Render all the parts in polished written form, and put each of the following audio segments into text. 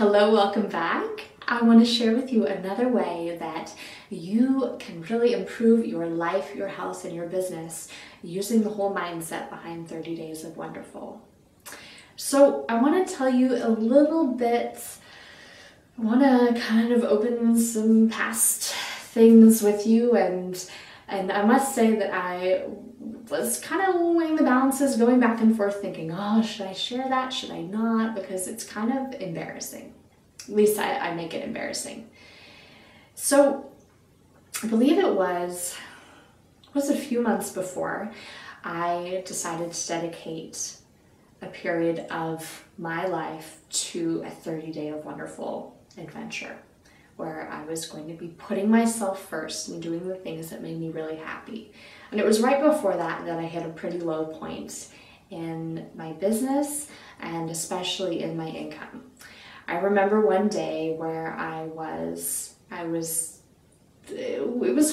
Hello, welcome back. I want to share with you another way that you can really improve your life, your health, and your business using the whole mindset behind 30 Days of Wonderful. So I want to tell you a little bit, I want to kind of open some past things with you, and I must say that I was kind of weighing the balances, going back and forth thinking, oh, should I share that? Should I not? Because it's kind of embarrassing. At least I make it embarrassing. So I believe it was a few months before I decided to dedicate a period of my life to a 30-day of wonderful adventure, where I was going to be putting myself first and doing the things that made me really happy. And it was right before that I hit a pretty low point in my business and especially in my income. I remember one day where it was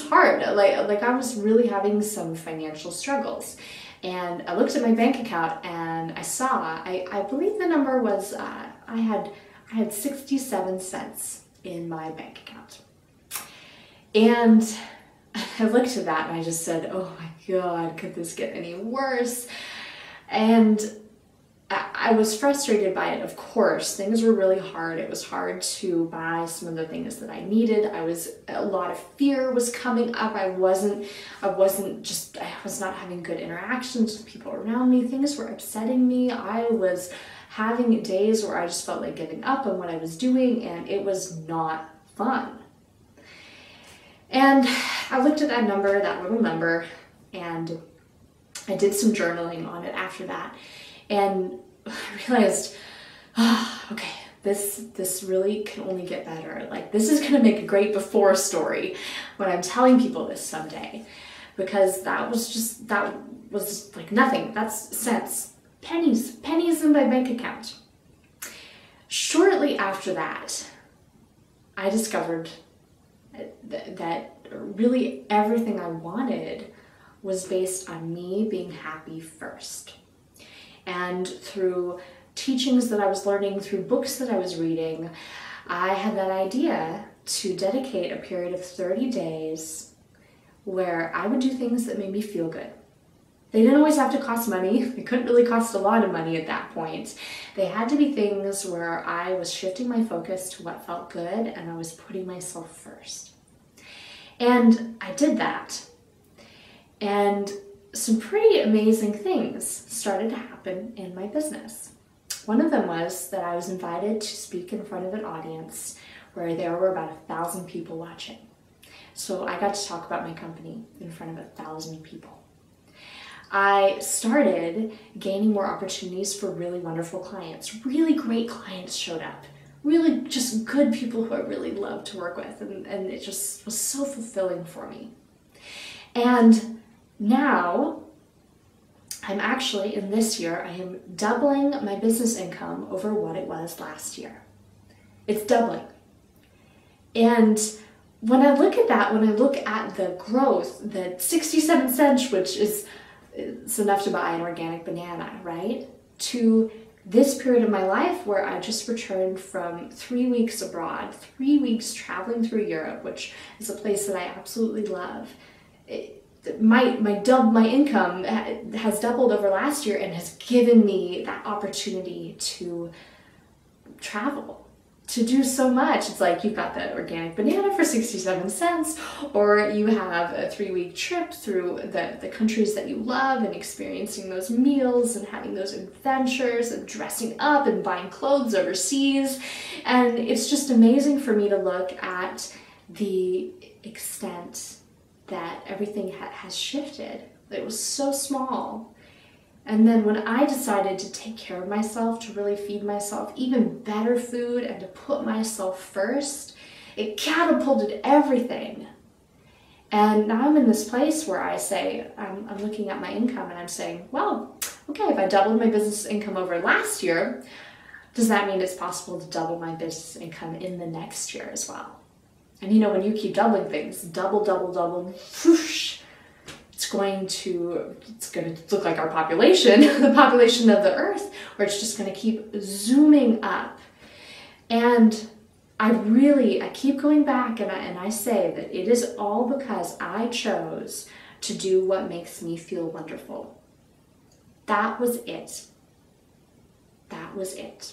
hard. Like I was really having some financial struggles. And I looked at my bank account and I saw, I believe the number was, I had 67 cents in my bank account. And I looked at that and I just said, oh my God, could this get any worse? And I was frustrated by it, of course. Things were really hard. It was hard to buy some of the things that I needed. A lot of fear was coming up. I was not having good interactions with people around me. Things were upsetting me. I was having days where I just felt like giving up on what I was doing, and it was not fun. And I looked at that little number, and I did some journaling on it after that. And I realized, okay, this really can only get better. Like, this is gonna make a great before story when I'm telling people this someday, because that was like nothing. That's cents, pennies in my bank account. Shortly after that, I discovered that really everything I wanted was based on me being happy first. And through teachings that I was learning, through books that I was reading, I had that idea to dedicate a period of 30 days where I would do things that made me feel good. They didn't always have to cost money. They couldn't really cost a lot of money at that point. They had to be things where I was shifting my focus to what felt good and I was putting myself first. And I did that. And some pretty amazing things started to happen in my business. One of them was that I was invited to speak in front of an audience where there were about 1,000 people watching. So I got to talk about my company in front of 1,000 people. I started gaining more opportunities for really wonderful clients. Really great clients showed up. Really just good people who I really loved to work with, and it just was so fulfilling for me. And now, I'm actually, in this year, I am doubling my business income over what it was last year. It's doubling. And when I look at that, when I look at the growth, the 67 cents, which is it's enough to buy an organic banana, right? To this period of my life where I just returned from 3 weeks abroad, 3 weeks traveling through Europe, which is a place that I absolutely love. My income has doubled over last year and has given me that opportunity to travel, to do so much. It's like you've got the organic banana for 67 cents, or you have a 3-week trip through the countries that you love and experiencing those meals and having those adventures and dressing up and buying clothes overseas. And it's just amazing for me to look at the extent that everything has shifted. It was so small. And then when I decided to take care of myself, to really feed myself even better food and to put myself first, it catapulted everything. And now I'm in this place where I say, I'm looking at my income and I'm saying, well, okay, if I doubled my business income over last year, does that mean it's possible to double my business income in the next year as well? And you know, when you keep doubling things, double, whoosh, it's going to look like our population, the population of the earth, where it's just going to keep zooming up. And I keep going back and I say that it is all because I chose to do what makes me feel wonderful. That was it. That was it.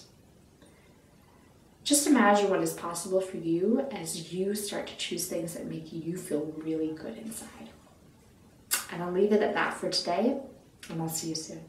Just imagine what is possible for you as you start to choose things that make you feel really good inside. And I'll leave it at that for today, and I'll see you soon.